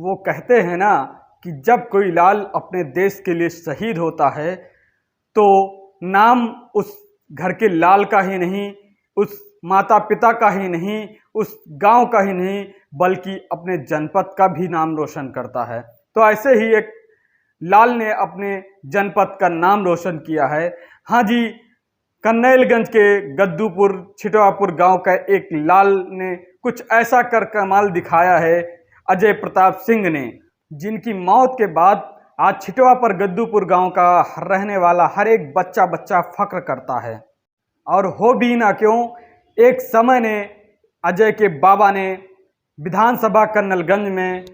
वो कहते हैं ना कि जब कोई लाल अपने देश के लिए शहीद होता है तो नाम उस घर के लाल का ही नहीं, उस माता पिता का ही नहीं, उस गांव का ही नहीं, बल्कि अपने जनपद का भी नाम रोशन करता है। तो ऐसे ही एक लाल ने अपने जनपद का नाम रोशन किया है। हाँ जी, कन्नैलगंज के गद्दूपुर छिटवापुर गांव का एक लाल ने कुछ ऐसा कर कमाल दिखाया है, अजय प्रताप सिंह ने, जिनकी मौत के बाद आज छिटवा पर गद्दूपुर गांव का रहने वाला हर एक बच्चा बच्चा फख्र करता है। और हो भी ना क्यों, एक समय ने अजय के बाबा ने विधानसभा कन्नैलगंज में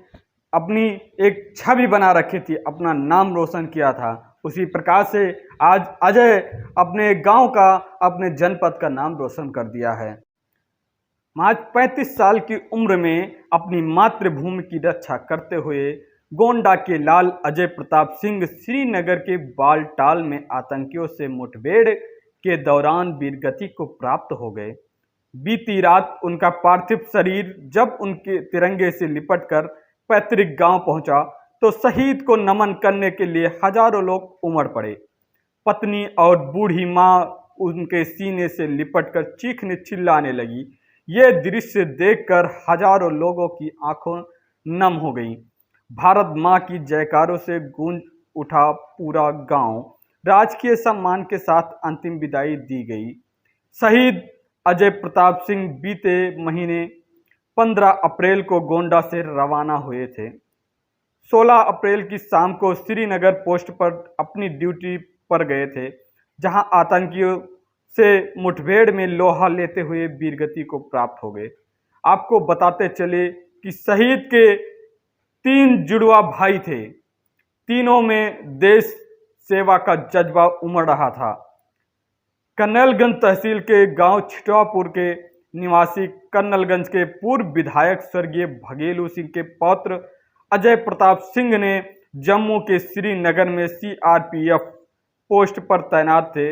अपनी एक छवि बना रखी थी, अपना नाम रोशन किया था। उसी प्रकार से आज अजय अपने गांव का, अपने जनपद का नाम रोशन कर दिया है। आज 35 साल की उम्र में अपनी मातृभूमि की रक्षा करते हुए गोंडा के लाल अजय प्रताप सिंह श्रीनगर के बालटाल में आतंकियों से मुठभेड़ के दौरान वीरगति को प्राप्त हो गए। बीती रात उनका पार्थिव शरीर जब उनके तिरंगे से लिपटकर पैतृक गांव पहुंचा तो शहीद को नमन करने के लिए हजारों लोग उमड़ पड़े। पत्नी और बूढ़ी मां उनके सीने से लिपटकर चीखने चिल्लाने लगी। ये दृश्य देखकर हजारों लोगों की आंखों नम हो गईं। भारत मां की जयकारों से गूंज उठा पूरा गांव। राजकीय सम्मान के साथ अंतिम विदाई दी गई। शहीद अजय प्रताप सिंह बीते महीने 15 अप्रैल को गोंडा से रवाना हुए थे। 16 अप्रैल की शाम को श्रीनगर पोस्ट पर अपनी ड्यूटी पर गए थे, जहां आतंकियों से मुठभेड़ में लोहा लेते हुए वीरगति को प्राप्त हो गए। आपको बताते चले कि शहीद के 3 जुड़वा भाई थे। तीनों में देश सेवा का जज्बा उमड़ रहा था। कन्नैलगंज तहसील के गांव छिटवापुर के निवासी कन्नैलगंज के पूर्व विधायक स्वर्गीय भगेलू सिंह के पौत्र अजय प्रताप सिंह ने जम्मू के श्रीनगर में सीआरपीएफ पोस्ट पर तैनात थे।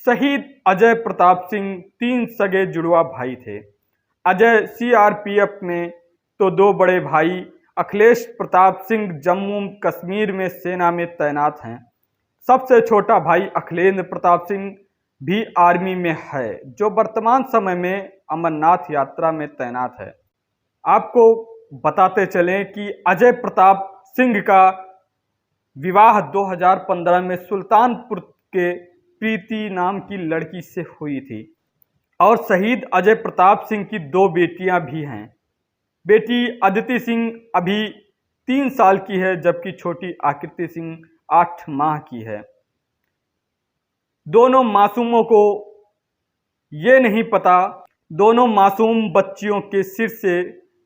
शहीद अजय प्रताप सिंह 3 सगे जुड़वा भाई थे। अजय सीआरपीएफ में तो 2 बड़े भाई अखिलेश प्रताप सिंह जम्मू कश्मीर में सेना में तैनात हैं। सबसे छोटा भाई अखिलेंद्र प्रताप सिंह भी आर्मी में है, जो वर्तमान समय में अमरनाथ यात्रा में तैनात है। आपको बताते चलें कि अजय प्रताप सिंह का विवाह 2015 में सुल्तानपुर के प्रीति नाम की लड़की से हुई थी और शहीद अजय प्रताप सिंह की 2 बेटियां भी हैं। बेटी अदिति सिंह अभी 3 साल की है, जबकि छोटी आकृति सिंह 8 माह की है। दोनों मासूमों को ये नहीं पता, दोनों मासूम बच्चियों के सिर से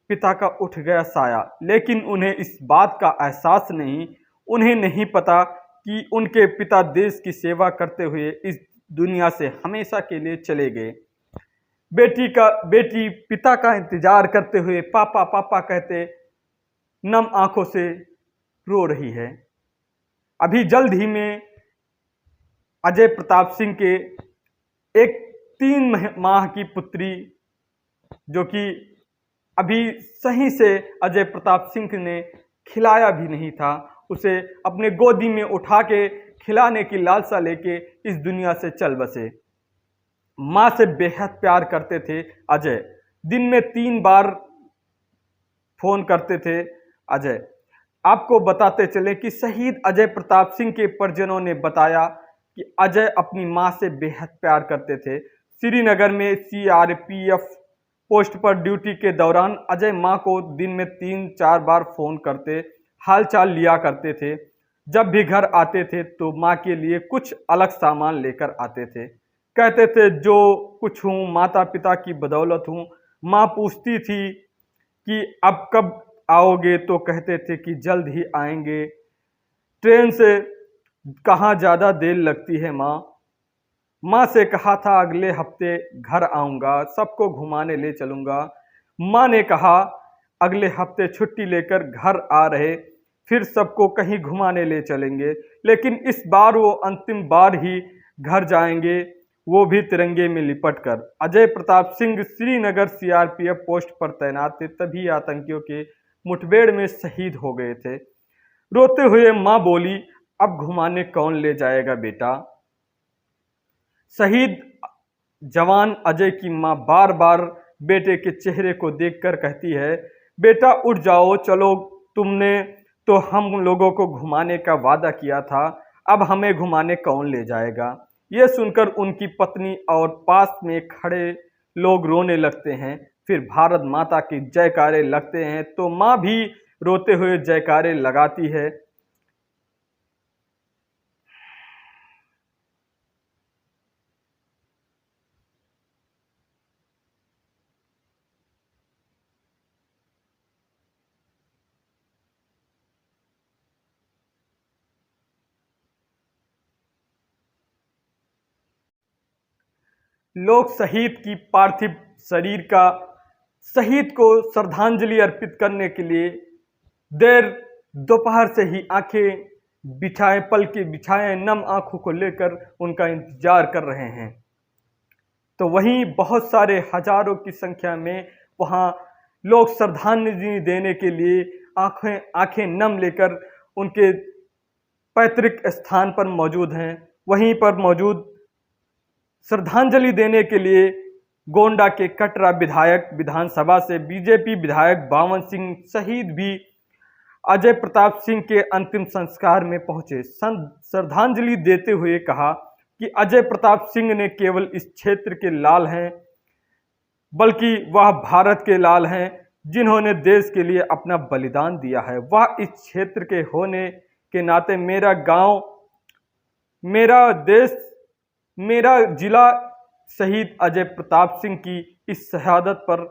पिता का उठ गया साया, लेकिन उन्हें इस बात का एहसास नहीं, उन्हें नहीं पता कि उनके पिता देश की सेवा करते हुए इस दुनिया से हमेशा के लिए चले गए। बेटी पिता का इंतजार करते हुए पापा पापा कहते नम आंखों से रो रही है। अभी जल्द ही में अजय प्रताप सिंह के एक 3 माह की पुत्री, जो कि अभी सही से अजय प्रताप सिंह ने खिलाया भी नहीं था, उसे अपने गोदी में उठा के खिलाने की लालसा लेके इस दुनिया से चल बसे। माँ से बेहद प्यार करते थे अजय। दिन में 3 बार फोन करते थे अजय। आपको बताते चले कि शहीद अजय प्रताप सिंह के परिजनों ने बताया कि अजय अपनी मां से बेहद प्यार करते थे। श्रीनगर में सीआरपीएफ पोस्ट पर ड्यूटी के दौरान अजय मां को दिन में 3-4 बार फोन करते, हालचाल लिया करते थे। जब भी घर आते थे तो मां के लिए कुछ अलग सामान लेकर आते थे। कहते थे जो कुछ हूँ माता पिता की बदौलत हूँ। मां पूछती थी कि अब कब आओगे, तो कहते थे कि जल्द ही आएंगे। ट्रेन से कहाँ ज़्यादा देर लगती है माँ से कहा था अगले हफ्ते घर आऊँगा, सबको घुमाने ले चलूँगा। माँ ने कहा अगले हफ्ते छुट्टी लेकर घर आ रहे, फिर सबको कहीं घुमाने ले चलेंगे, लेकिन इस बार वो अंतिम बार ही घर जाएंगे, वो भी तिरंगे में लिपट कर। अजय प्रताप सिंह श्रीनगर सीआरपीएफ पोस्ट पर तैनात थे, तभी आतंकियों के मुठभेड़ में शहीद हो गए थे। रोते हुए मां बोली, अब घुमाने कौन ले जाएगा बेटा। शहीद जवान अजय की मां बार बार बेटे के चेहरे को देखकर कहती है, बेटा उठ जाओ, चलो, तुमने तो हम लोगों को घुमाने का वादा किया था, अब हमें घुमाने कौन ले जाएगा। यह सुनकर उनकी पत्नी और पास में खड़े लोग रोने लगते हैं। फिर भारत माता के जयकारे लगते हैं तो माँ भी रोते हुए जयकारे लगाती है। लोग शहीद की पार्थिव शरीर का शहीद को श्रद्धांजलि अर्पित करने के लिए देर दोपहर से ही आंखें बिछाए, पलके बिछाए, नम आंखों को लेकर उनका इंतजार कर रहे हैं। तो वहीं बहुत सारे हजारों की संख्या में वहां लोग श्रद्धांजलि देने के लिए आंखें नम लेकर उनके पैतृक स्थान पर मौजूद हैं। वहीं पर मौजूद श्रद्धांजलि देने के लिए गोंडा के कटरा विधायक विधानसभा से बीजेपी विधायक बावन सिंह शहीद भी अजय प्रताप सिंह के अंतिम संस्कार में पहुंचे। श्रद्धांजलि देते हुए कहा कि अजय प्रताप सिंह ने केवल इस क्षेत्र के लाल हैं, बल्कि वह भारत के लाल हैं, जिन्होंने देश के लिए अपना बलिदान दिया है। वह इस क्षेत्र के होने के नाते मेरा गांव, मेरा देश, मेरा जिला शहीद अजय प्रताप सिंह की इस शहादत पर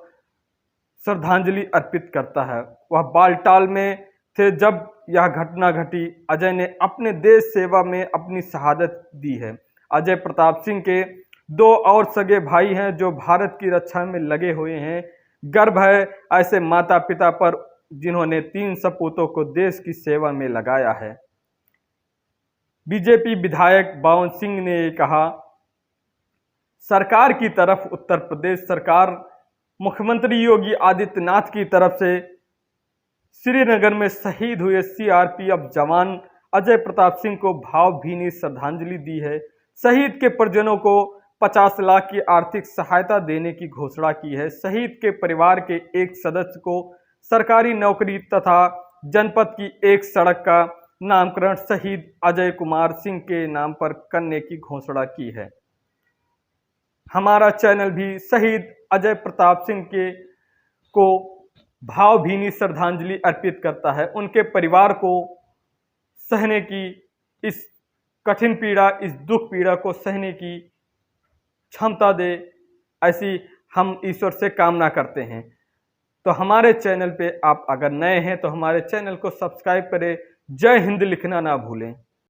श्रद्धांजलि अर्पित करता है। वह बालटाल में थे जब यह घटना घटी। अजय ने अपने देश सेवा में अपनी शहादत दी है। अजय प्रताप सिंह के 2 और सगे भाई हैं जो भारत की रक्षा में लगे हुए हैं। गर्व है ऐसे माता पिता पर जिन्होंने 3 सपूतों को देश की सेवा में लगाया है। बीजेपी विधायक बावन सिंह ने कहा, सरकार की तरफ उत्तर प्रदेश सरकार मुख्यमंत्री योगी आदित्यनाथ की तरफ से श्रीनगर में शहीद हुए सीआरपीएफ जवान अजय प्रताप सिंह को भावभीनी श्रद्धांजलि दी है। शहीद के परिजनों को 50 लाख की आर्थिक सहायता देने की घोषणा की है। शहीद के परिवार के एक सदस्य को सरकारी नौकरी तथा जनपद की एक सड़क का नामकरण शहीद अजय कुमार सिंह के नाम पर करने की घोषणा की है। हमारा चैनल भी शहीद अजय प्रताप सिंह को भावभीनी श्रद्धांजलि अर्पित करता है। उनके परिवार को सहने की इस कठिन पीड़ा, इस दुख पीड़ा को सहने की क्षमता दे, ऐसी हम ईश्वर से कामना करते हैं। तो हमारे चैनल पे आप अगर नए हैं तो हमारे चैनल को सब्सक्राइब करें। जय हिंद लिखना ना भूलें।